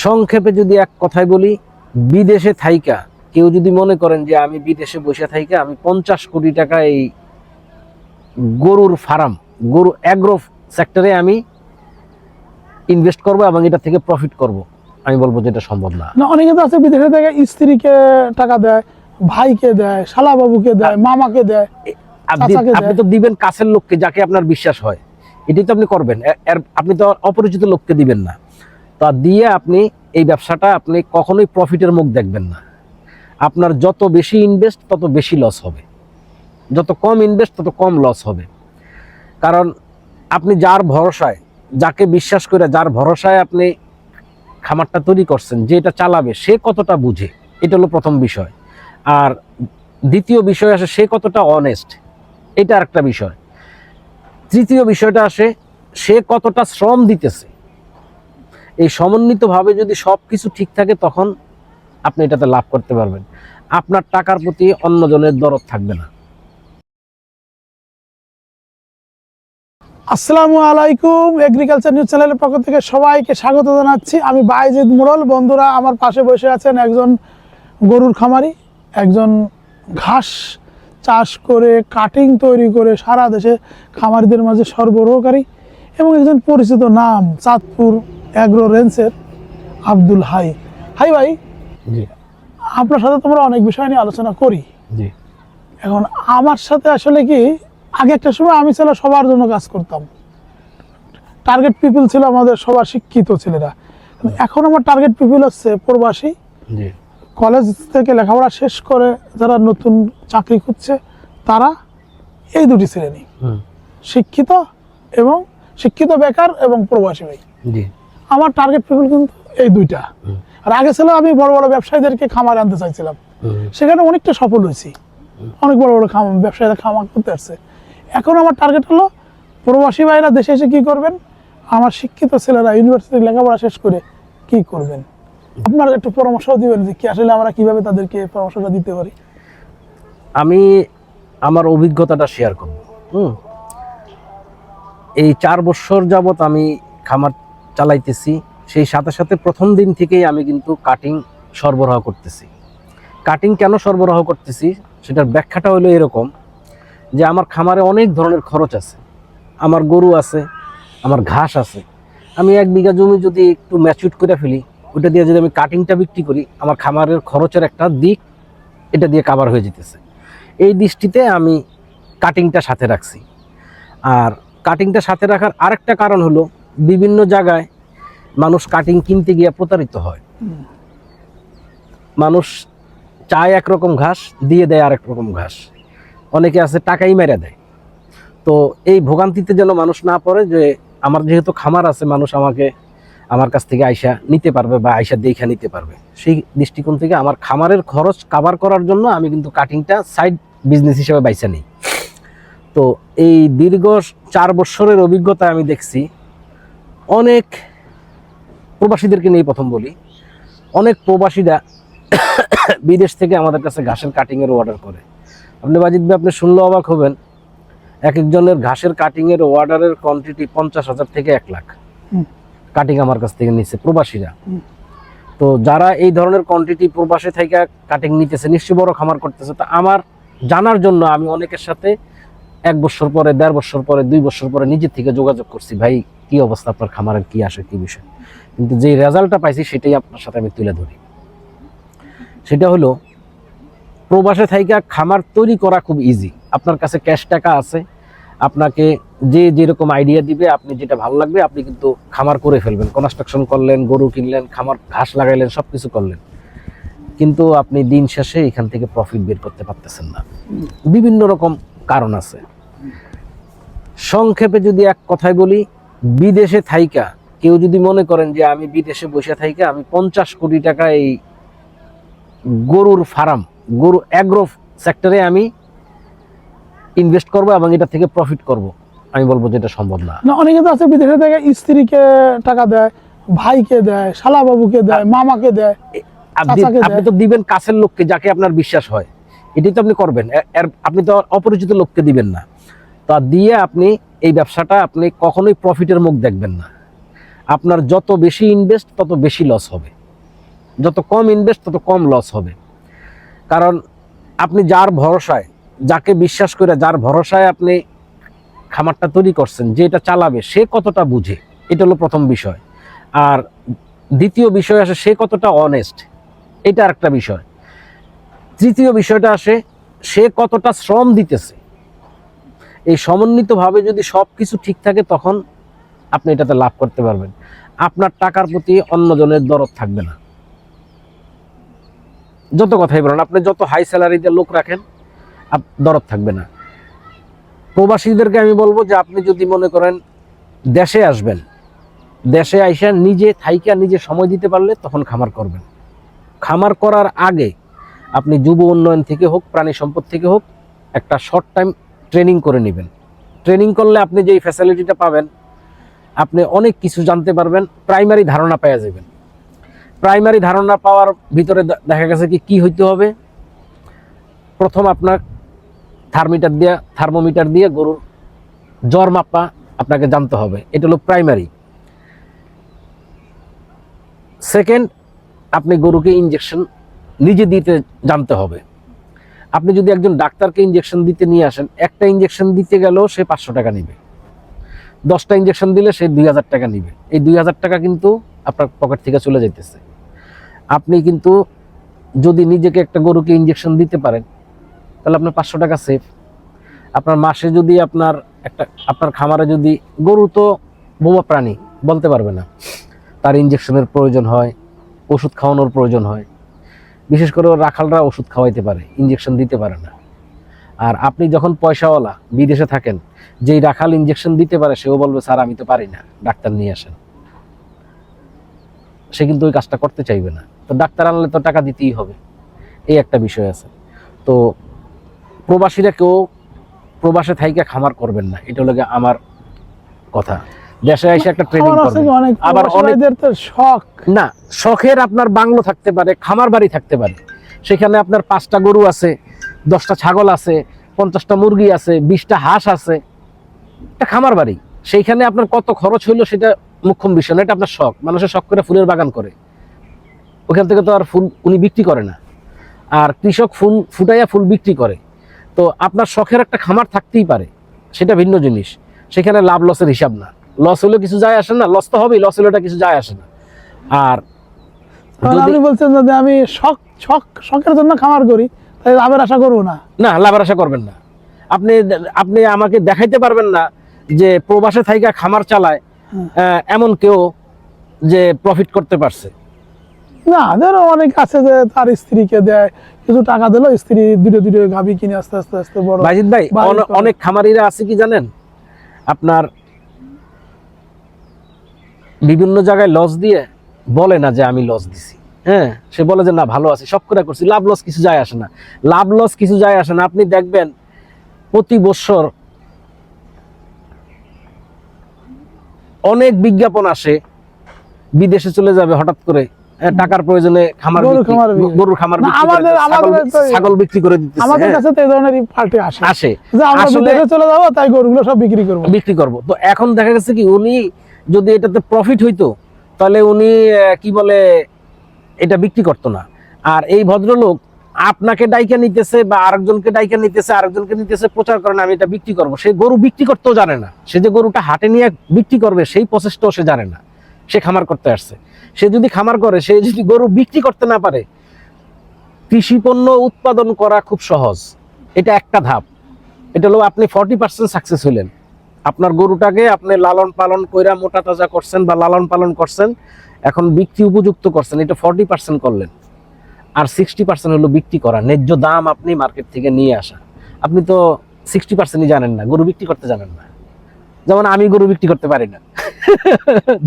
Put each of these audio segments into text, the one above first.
সংক্ষেপে যদি এক কথায় বলি, বিদেশে থাইকা কেউ যদি মনে করেন যে আমি বিদেশে বসে থাইকা আমি 50 কোটি টাকা এই গরুর ফার্ম, গরু অ্যাগ্রো সেক্টরে আমি ইনভেস্ট করব এবং এটা থেকে প্রফিট করব, আমি বলবো যে এটা সম্ভব না। অনেকে তো আছে বিদেশে থেকে স্ত্রীকে টাকা দেয়, ভাইকে দেয়, শালা বাবুকে দেয়, মামাকে দেয়। আপনি তো দিবেন কাছের লোককে, যাকে আপনার বিশ্বাস হয়, এটাই তো আপনি করবেন। আপনি তো অপরিচিত লোককে দিবেন না। তা দিয়ে আপনি এই ব্যবসাটা আপনি কখনোই প্রফিটের মুখ দেখবেন না। আপনার যত বেশি ইনভেস্ট তত বেশি লস হবে, যত কম ইনভেস্ট তত কম লস হবে। কারণ আপনি যার ভরসায়, যাকে বিশ্বাস করে, যার ভরসায় আপনি খামারটা তৈরি করছেন, যে এটা চালাবে সে কতটা বুঝে, এটা হলো প্রথম বিষয়। আর দ্বিতীয় বিষয় আসে সে কতটা অনেস্ট, এটা আরেকটা বিষয়। তৃতীয় বিষয়টা আসে সে কতটা শ্রম দিতেছে। এই সমন্বিতভাবে যদি সব কিছু ঠিক থাকে তখন আপনি এটাতে লাভ করতে পারবেন। আপনার টাকার প্রতি অন্যজনের দরদ থাকবে না। আসসালামু আলাইকুম, এগ্রিকালচার নিউজ চ্যানেলের পক্ষ থেকে সবাইকে স্বাগত জানাচ্ছি। আমি বাইজিদ মোড়ল। বন্ধুরা, আমার পাশে বসে আছেন একজন গরুর খামারি, একজন ঘাস চাষ করে কাটিং তৈরি করে সারা দেশে খামারিদের মাঝে সরবরাহকারী এবং একজন পরিচিত নাম চাঁদপুর অ্যাগ্রো রেঞ্জের আব্দুল হাই। হাই ভাই, জি, আপনার সাথে তোমরা অনেক বিষয় নিয়ে আলোচনা করি। জি, এখন আমার সাথে আসলে কি, আগে একটা সময় আমি ছিল সবার জন্য কাজ করতাম, টার্গেট পিপল ছিল আমাদের সবার শিক্ষিত ছেলেরা। এখন আমার টার্গেট পিপল হচ্ছে প্রবাসী, জি, কলেজ থেকে লেখাপড়া শেষ করে যারা নতুন চাকরি খুঁজছে তারা, এই দুটি শ্রেণী, শিক্ষিত এবং শিক্ষিত বেকার এবং প্রবাসী ভাই। জি, আমার টার্গেট পিপল কিন্তু এই দুইটা। আর আগে ছিল আমি বড় বড় ব্যবসায়ীদেরকে খামারে আনতে চাইছিলাম, সেখানে অনেকটা সফল হয়েছি, অনেক বড় বড় ব্যবসায়ীরা খামার করতে আসছে। এখন আমার টার্গেট হলো প্রবাসী ভাইরা দেশে এসে কি করবেন, আমার শিক্ষিত ছেলেরা ইউনিভার্সিটি লেখাপড়া শেষ করে কি করবেন। আপনারা একটু পরামর্শ দিবেন যে কি আসলে আমরা কিভাবে তাদেরকে পরামর্শটা দিতে পারি। আমি আমার অভিজ্ঞতাটা শেয়ার করব। এই 4 বছর যাবত আমি খামার চালাইতেছি। সেই সাথে সাথে প্রথম দিন থেকেই আমি কিন্তু কাটিং সরবরাহ করতেছি। কাটিং কেন সরবরাহ করতেছি সেটার ব্যাখ্যাটা হলো এরকম যে আমার খামারে অনেক ধরনের খরচ আছে। আমার গরু আছে, আমার ঘাস আছে। আমি 1 বিঘা জমি যদি একটু ম্যাচিউর করে ফেলি, ওটা দিয়ে যদি আমি কাটিংটা বিক্রি করি, আমার খামারের খরচের একটা দিক এটা দিয়ে কাভার হয়ে যেতেছে। এই দৃষ্টিতে আমি কাটিংটা সাথে রাখছি। আর কাটিংটা সাথে রাখার আরেকটা কারণ হলো, বিভিন্ন জায়গায় মানুষ কাটিং কিনতে গিয়ে প্রতারিত হয়। মানুষ চায় একরকম ঘাস, দিয়ে দেয় আরেক রকম ঘাস। অনেকে আছে টাকাই মেরে দেয়। তো এই ভোগান্তিতে যেন মানুষ না পড়ে, যে আমার যেহেতু খামার আছে, মানুষ আমার কাছ থেকে আইসা নিতে পারবে বা আইসা দেখা নিতে পারবে, সেই দৃষ্টিকোণ থেকে আমার খামারের খরচ কাভার করার জন্য আমি কিন্তু কাটিংটা সাইড বিজনেস হিসেবে বাইসা নিই। তো এই দীর্ঘ 4 বছরের অভিজ্ঞতা আমি দেখছি, অনেক প্রবাসীদেরকে নিয়ে প্রথম বলি, অনেক প্রবাসীরা বিদেশ থেকে আমাদের কাছে ঘাসের কাটিংয়ের অর্ডার করে। আপনি বাজিদ ভাই, আপনি শুনলে অবাক হবেন, এক একজনের ঘাসের কাটিংয়ের অর্ডারের কোয়ান্টিটি 50,000 থেকে 1 লাখ কাটিং আমার কাছ থেকে নিচ্ছে প্রবাসীরা। তো যারা এই ধরনের কোয়ান্টিটি প্রবাসী থেকে কাটিং নিতেছে, নিশ্চয়ই বড় খামার করতেছে। তা আমার জানার জন্য আমি অনেকের সাথে 1 বছর পরে, 1.5 বছর পরে, 2 বছর পরে নিজের থেকে যোগাযোগ করছি, ভাই কি অবস্থা, আপনার খামারের কি আসে, কি বিষয়। কিন্তু যে রেজাল্টটা পাইছি সেটাই আপনার সাথে আমি তুলে ধরি। সেটা হলো, প্রবাসে থাইকা খামার তৈরি করা খুব ইজি। আপনার কাছে ক্যাশ টাকা আছে, আপনাকে যে যেরকম আইডিয়া দিবে, আপনি যেটা ভালো লাগবে আপনি কিন্তু খামার করে ফেলবেন। কনস্ট্রাকশন করলেন, গরু কিনলেন, খামার ঘাস লাগাইলেন, সব কিছু করলেন, কিন্তু আপনি দিন শেষে এখান থেকে প্রফিট বের করতে পারতেছেন না। বিভিন্ন রকম কারণ আছে। সংক্ষেপে যদি এক কথায় বলি, বিদেশে থাইকা কেউ যদি মনে করেন যে আমি বিদেশে বসে থাইকা আমি 50 কোটি টাকা এই গরুর ফার্ম, গরু অ্যাগ্রো সেক্টরে আমি ইনভেস্ট করব এবং এটা থেকে প্রফিট করব, আমি বলবো যে এটা সম্ভব না। অনেকে তো আছে বিদেশে থেকে স্ত্রীকে টাকা দেয়, ভাইকে দেয়, শালা বাবুকে দেয়, মামাকে দেয়। আপনি তো দিবেন কাছের লোককে, যাকে আপনার বিশ্বাস হয়, এটাই তো আপনি করবেন। আপনি তো অপরিচিত লোককে দিবেন না। তা দিয়ে আপনি এই ব্যবসাটা আপনি কখনোই প্রফিটের মুখ দেখবেন না। আপনার যত বেশি ইনভেস্ট তত বেশি লস হবে, যত কম ইনভেস্ট তত কম লস হবে। কারণ আপনি যার ভরসায়, যাকে বিশ্বাস করে, যার ভরসায় আপনি খামারটা তৈরি করছেন, যে এটা চালাবে সে কতটা বুঝে, এটা হলো প্রথম বিষয়। আর দ্বিতীয় বিষয় আসে সে কতটা অনেস্ট, এটা আরেকটা বিষয়। তৃতীয় বিষয়টা আসে সে কতটা শ্রম দিতেছে। এই সমন্বিতভাবে যদি সব কিছু ঠিক থাকে তখন আপনি এটাতে লাভ করতে পারবেন। আপনার টাকার প্রতি অন্যজনের দরদ থাকবে না। যত কথাই বলেন, আপনি যত হাই স্যালারিতে লোক রাখেন, দরদ থাকবে না। প্রবাসীদেরকে আমি বলবো যে আপনি যদি মনে করেন দেশে আসবেন, দেশে আইসা নিজে থাইকা নিজে সময় দিতে পারলে তখন খামার করবেন। খামার করার আগে আপনি যুব উন্নয়ন থেকে হোক, প্রাণী সম্পদ থেকে হোক, একটা শর্ট টাইম ট্রেনিং করে নেবেন। ট্রেনিং করলে আপনি যেই ফ্যাসিলিটিটা পাবেন, আপনি অনেক কিছু জানতে পারবেন, প্রাইমারি ধারণা পেয়ে যাবেন। প্রাইমারি ধারণা পাওয়ার ভিতরে দেখা গেছে কি হইতে হবে, প্রথম আপনার থার্মোমিটার দিয়ে গরুর জ্বর মাপা আপনাকে জানতে হবে, এটা হলো প্রাইমারি। সেকেন্ড, আপনি গরুকে ইনজেকশন নিজে দিতে জানতে হবে। আপনি যদি একজন ডাক্তারকে ইনজেকশন দিতে নিয়ে আসেন, একটা ইনজেকশন দিতে গেলেও সে 500 টাকা নিবে, 10টা ইনজেকশন দিলে সে 2000 টাকা নিবে। এই 2000 টাকা কিন্তু আপনার পকেট থেকে চলে যাইতেছে। আপনি কিন্তু যদি নিজেকে একটা গরুকে ইনজেকশন দিতে পারেন তাহলে আপনার 500 টাকা সেফ। আপনার মাসে যদি আপনার খামারে যদি, গরু তো বোমা প্রাণী, বলতে পারবে না, তার ইনজেকশনের প্রয়োজন হয়, ওষুধ খাওয়ানোর প্রয়োজন হয়। বিশেষ করে রাখালরা ওষুধ খাওয়াইতে পারে, ইনজেকশন দিতে পারে না। আর আপনি যখন পয়সাওয়ালা বিদেশে থাকেন, যেই রাখাল ইনজেকশন দিতে পারে সেও বলবে স্যার আমি তো পারি না, ডাক্তার নিয়ে আসেন। সে কিন্তু ওই কাজটা করতে চাইবে না, তো ডাক্তার আনলে তো টাকা দিতেই হবে। এই একটা বিষয় আছে। তো প্রবাসীরা কেউ প্রবাসে থাইকা খামার করবেন না, এটা হলো আমার কথা। দেশে এসে একটা ট্রেনিং করবেন। আবার অনেকদের তো শখ না, শখের আপনার বাংলো থাকতে পারে, খামার বাড়ি থাকতে পারে, সেখানে আপনার 5টা গরু আছে, 10টা ছাগল আছে, 50টা মুরগি আছে, 20টা হাঁস আছে, একটা খামার বাড়ি। সেইখানে আপনার কত খরচ হইলো সেটা মুখ্য বিষয় না, এটা আপনার শখ। মানুষের শখ করে ফুলের বাগান করে, ওখান থেকে তো আর ফুল উনি বিক্রি করে না। আর কৃষক ফুল ফুটাইয়া ফুল বিক্রি করে। তো আপনার শখের একটা খামার থাকতেই পারে, সেটা ভিন্ন জিনিস। সেখানে লাভ লসের হিসাব না, লস হলেও কিছু যায় আসে না, লস তো হবেই, লস হলে এটা কিছু যায় আসে না। আর আপনি বলছেন যদি আমি শখের জন্য খামার করি তাহলে লাভের আশা করবো না? না, লাভের আশা করবেন না। আপনি আমাকে দেখাইতে পারবেন না যে প্রবাসে থাইকা খামার চালায় এমন কেউ যে প্রফিট করতে পারছে। না, ধরো অনেক আছে যে তার স্ত্রীকে দেয়, কিছু টাকা দিল, স্ত্রী দুটো গাভী কিনে আস্তে আস্তে বড়। বাজিদ ভাই, অনেক খামারিরা আছে কি জানেন, আপনার বিভিন্ন জায়গায় লস দিয়ে বলে না যে আমি লস দিছি, হ্যাঁ, সে বলে যে না ভালো আছে, সব করে করছি, লাভ লস কিছু যায় আসে না। লাভ লস কিছু যায় আসে না। আপনি দেখবেন প্রতি বছর অনেক বিজ্ঞাপন আসে, বিদেশে চলে যাবে হঠাৎ করে, টাকার প্রয়োজনে গরুর খামার ছাগল বিক্রি করে দিতেছে। আমাদের কাছে তো এই ধরনের পার্টি আসে যে আমরা বিদেশে চলে যাব, তাই গরুগুলো সব বিক্রি করব। তো এখন দেখা গেছে কি, উনি যদি এটাতে প্রফিট হইতো তাহলে উনি কি বলে এটা বিক্রি করতো না। আর এই ভদ্রলোক আপনাকে ডাইকা নিতেছে বা আরেকজনকে ডাইকা নিতেছে, আরেকজনকে নিতেছে, প্রচার করেন আমি এটা বিক্রি করবো। সে গরু বিক্রি করতেও জানে না, সে যে গরুটা হাটে নিয়ে বিক্রি করবে সেই প্রসেসটাও সে জানে না। সে খামার করতে আসছে, সে যদি খামার করে, সে যদি গরু বিক্রি করতে না পারে, কৃষি পণ্য উৎপাদন করা খুব সহজ। এটা একটা ধাপ। এটা হলো আপনি 40% সাকসেস হইলেন। আপনার গরুটাকে আপনি লালন পালন কইরা মোটা তাজা করছেন বা লালন পালন করছেন, এখন বিক্রি উপযুক্ত করছেন, এটা 40% করলেন। আর 60% হলো বিক্রি করা, ন্যায্য দাম আপনি মার্কেট থেকে নিয়ে আসা। আপনি তো 60%ই জানেন না, গরু বিক্রি করতে জানেন না। যেমন আমি গরু বিক্রি করতে পারি না,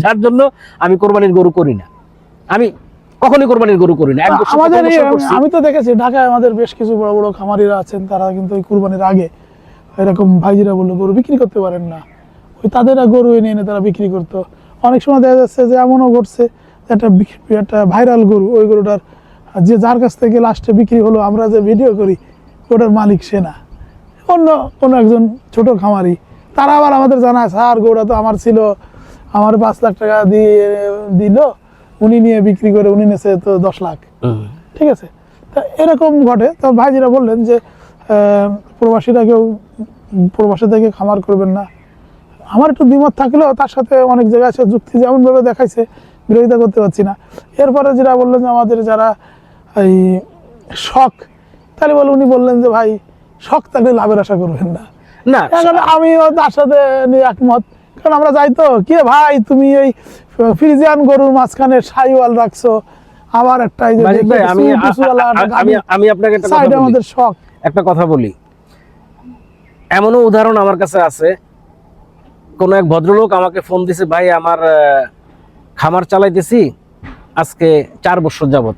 যার জন্য আমি কোরবানির গরু করি না। আমি কখনোই কোরবানির গরু করি না। আমি তো দেখেছি ঢাকায় আমাদের বেশ কিছু বড় বড় খামারিরা আছেন, তারা কিন্তু ওই কোরবানির আগে এরকম ভাইজিরা বললো গরু বিক্রি করতে পারেন না, ওই তাদের গরু এনে তারা বিক্রি করতো। অনেক সময় দেখা যাচ্ছে যে এমনও ঘটছে একটা ভাইরাল গরু, ওই গরুটার যে যার কাছ থেকে লাস্টে বিক্রি হলো, আমরা যে ভিডিও করি, ওটার মালিক সে না, অন্য কোনো একজন ছোট খামারি। তারা আবার আমাদের জানায় স্যার গরুটা তো আমার ছিল, আমার 5 লাখ টাকা দিয়ে দিল, উনি নিয়ে বিক্রি করে উনি নেছে তো 10 লাখ। ঠিক আছে, তা এরকম ঘটে। তো ভাইজিরা বললেন যে প্রবাসীরা কেউ প্রবাসী থেকে খামার করবেন না। আমার একটু দ্বিমত থাকলেও তার সাথে অনেক জায়গায় সে যুক্তি যেমনভাবে দেখাইছে বিরোধিতা করতে পারছি না। এরপরে যেটা বললেন যে আমাদের যারা এই শখ, তাহলে উনি বললেন যে ভাই শখ থাকলে লাভের আশা করবেন না। না এখন আমিও তার সাথে একমত, কারণ আমরা যাই তো কি ভাই তুমি এই ফ্রিজিয়ান গরুর মাঝখানে সাইওয়াল রাখছো, আবার একটা এই যে মাজিদ ভাই, আমি আপনাকে একটা কথা বলি, আমাদের শখ। একটা কথা বলি, এমনও উদাহরণ আমার কাছে আছে। কোন এক ভদ্রলোক আমাকে ফোন দিছে, ভাই আমার খামার চালাইতেছি আজকে 4 বছর যাবত,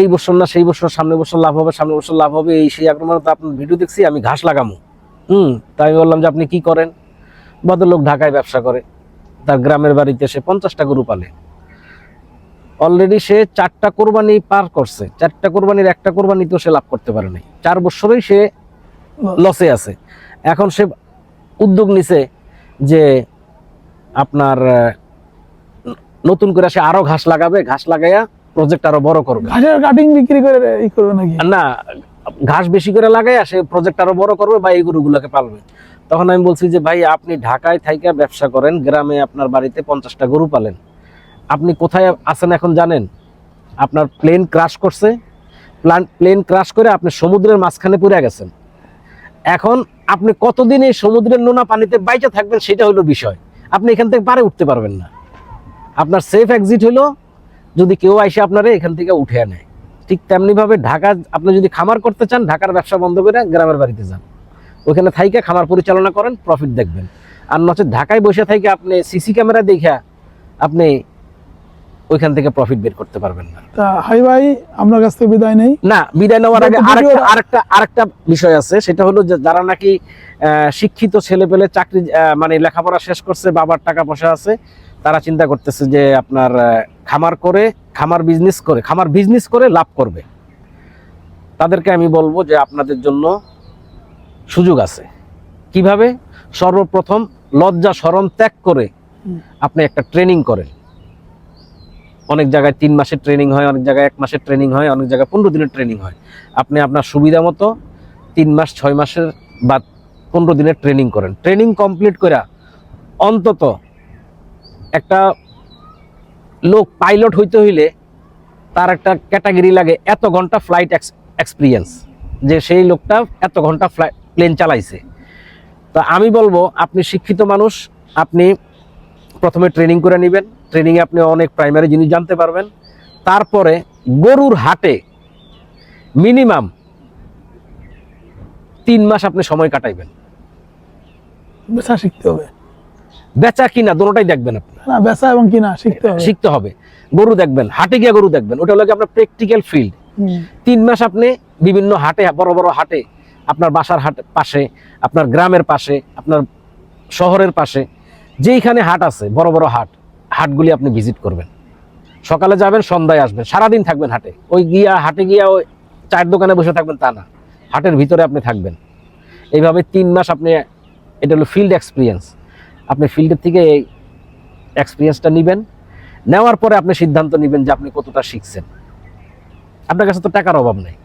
এই বছর না সেই বছর, সামনে বছর লাভ হবে, সামনে বছর লাভ হবে, এই সেই আক্রমণ, তো আপনার ভিডিও দেখছি আমি ঘাস লাগামো। তাই আমি বললাম যে আপনি কি করেন? ভদ্রলোক ঢাকায় ব্যবসা করে, তার গ্রামের বাড়িতে সে 50টা গরু পালে। অলরেডি সে 4টা কোরবানি পার করছে, 4টা কোরবানির একটা কোরবানিতেও সে লাভ করতে পারে নাই, 4 বছরেই সে লসে আছে। এখন সে উদ্যোগ নিছে যে আপনার নতুন করে সে আরো ঘাস লাগাবে, ঘাস লাগাইয়া প্রজেক্ট আরো বড় করবে। ঘাসের কাটিং বিক্রি করে ই করবে নাকি? না, ঘাস বেশি করে লাগাইয়া সে প্রজেক্ট আরো বড় করবে বা এই গরুগুলোকে পালবে। তখন আমি বলছি যে ভাই আপনি ঢাকায় থাইকা ব্যবসা করেন, গ্রামে আপনার বাড়িতে 50টা গরু পালেন, আপনি কোথায় আছেন এখন জানেন? আপনার প্লেন ক্রাশ করছে, প্লেন ক্রাশ করে আপনি সমুদ্রের মাঝখানে পড়ে গেছেন। এখন আপনি কতদিন এই সমুদ্রের নোনা পানিতে বাইচা থাকবেন সেটা হলো বিষয়। আপনি এখান থেকে পারে উঠতে পারবেন না। আপনার সেফ এক্সিট হলো যদি কেউ আইসে আপনারা এখান থেকে উঠে নেয়। ঠিক তেমনি ভাবে ঢাকা, আপনি যদি খামার করতে চান, ঢাকার ব্যবসা বন্ধ করে গ্রামের বাড়িতে যান, ওইখানে থাইকা খামার পরিচালনা করেন, প্রফিট দেখবেন। আর নচেত ঢাকায় বসে থাইকে আপনি সিসি ক্যামেরা দেখা আপনি ওইখান থেকে প্রফিট বের করতে পারবেন না। তা হাই ভাই, আপনার কাছ থেকে বিদায় নেই। না, বিদায় নেওয়ার আগে আরেকটা বিষয় আছে, সেটা হলো যে যারা নাকি শিক্ষিত ছেলে পেলে চাকরি মানে লেখাপড়া শেষ করছে, বাবার টাকা পয়সা আছে, তারা চিন্তা করতেছে যে আপনার খামার বিজনেস করে লাভ করবে। তাদেরকে আমি বলবো যে আপনাদের জন্য সুযোগ আছে। কিভাবে? সর্বপ্রথম লজ্জা শরম ত্যাগ করে আপনি একটা ট্রেনিং করেন। অনেক জায়গায় 3 মাসের ট্রেনিং হয়, অনেক জায়গায় 1 মাসের ট্রেনিং হয়, অনেক জায়গায় 15 দিনের ট্রেনিং হয়। আপনি আপনার সুবিধা মতো 3 মাস, 6 মাসের বা 15 দিনের ট্রেনিং করেন। ট্রেনিং কমপ্লিট করে অন্তত একটা লোক পাইলট হইতে হইলে তার একটা ক্যাটাগরি লাগে এত ঘন্টা ফ্লাইট এক্সপিরিয়েন্স, যে সেই লোকটা এত ঘন্টা প্লেন চালাইছে। তো আমি বলবো আপনি শিক্ষিত মানুষ, আপনি প্রথমে ট্রেনিং করে নেবেন। ট্রেনিংয়ে আপনি অনেক প্রাইমারি জিনিস জানতে পারবেন। তারপরে গরুর হাটে মিনিমাম 3 মাস আপনি সময় কাটাইবেন। বেচা শিখতে হবে, বেচা কিনা দুটোটাই দেখবেন আপনি। না, বেচা এবং কিনা শিখতে হবে। গরু দেখবেন, হাটে গিয়ে গরু দেখবেন, ওটা হলো আপনার প্র্যাকটিক্যাল ফিল্ড। 3 মাস আপনি বিভিন্ন হাটে, বড় বড় হাটে, আপনার বাসার হাট পাশে, আপনার গ্রামের পাশে, আপনার শহরের পাশে যেইখানে হাট আছে, বড় বড় হাটগুলি আপনি ভিজিট করবেন। সকালে যাবেন, সন্ধ্যায় আসবেন, সারাদিন থাকবেন হাটে। হাটে গিয়া ওই চায়ের দোকানে বসে থাকবেন তা না, হাটের ভিতরে আপনি থাকবেন। এইভাবে 3 মাস আপনি, এটা হলো ফিল্ড এক্সপিরিয়েন্স। আপনি ফিল্ডের থেকে এই এক্সপিরিয়েন্সটা নেবেন। নেওয়ার পরে আপনি সিদ্ধান্ত নেবেন যে আপনি কতটা শিখছেন। আপনার কাছে তো টাকার অভাব নেই,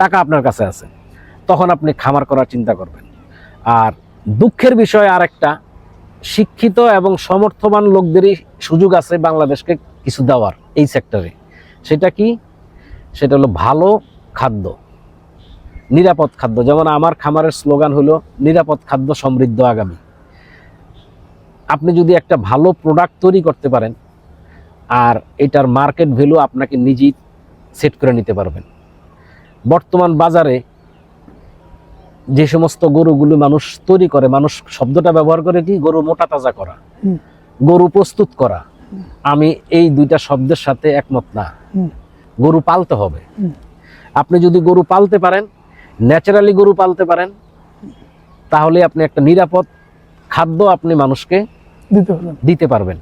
টাকা আপনার কাছে আছে, তখন আপনি খামার করার চিন্তা করবেন। আর দুঃখের বিষয় আর একটা, শিক্ষিত এবং সমর্থবান লোকদেরই সুযোগ আছে বাংলাদেশকে কিছু দেওয়ার এই সেক্টরে। সেটা কি? সেটা হলো ভালো খাদ্য, নিরাপদ খাদ্য। যেমন আমার খামারের স্লোগান হলো নিরাপদ খাদ্য, সমৃদ্ধ আগামী। আপনি যদি একটা ভালো প্রোডাক্ট তৈরি করতে পারেন, আর এটার মার্কেট ভ্যালু আপনাকে নিজেই সেট করে নিতে পারবেন। বর্তমান বাজারে যে সমস্ত গরুগুলো মানুষ তৈরি করে, মানুষ শব্দটা ব্যবহার করে কি, গরু মোটা তাজা করা, গরু প্রস্তুত করা। আমি এই দুইটা শব্দের সাথে একমত না। গরু পালতে হবে। আপনি যদি গরু পালতে পারেন, ন্যাচারালি গরু পালতে পারেন, তাহলে আপনি একটা নিরাপদ খাদ্য আপনি মানুষকে দিতে পারবেন।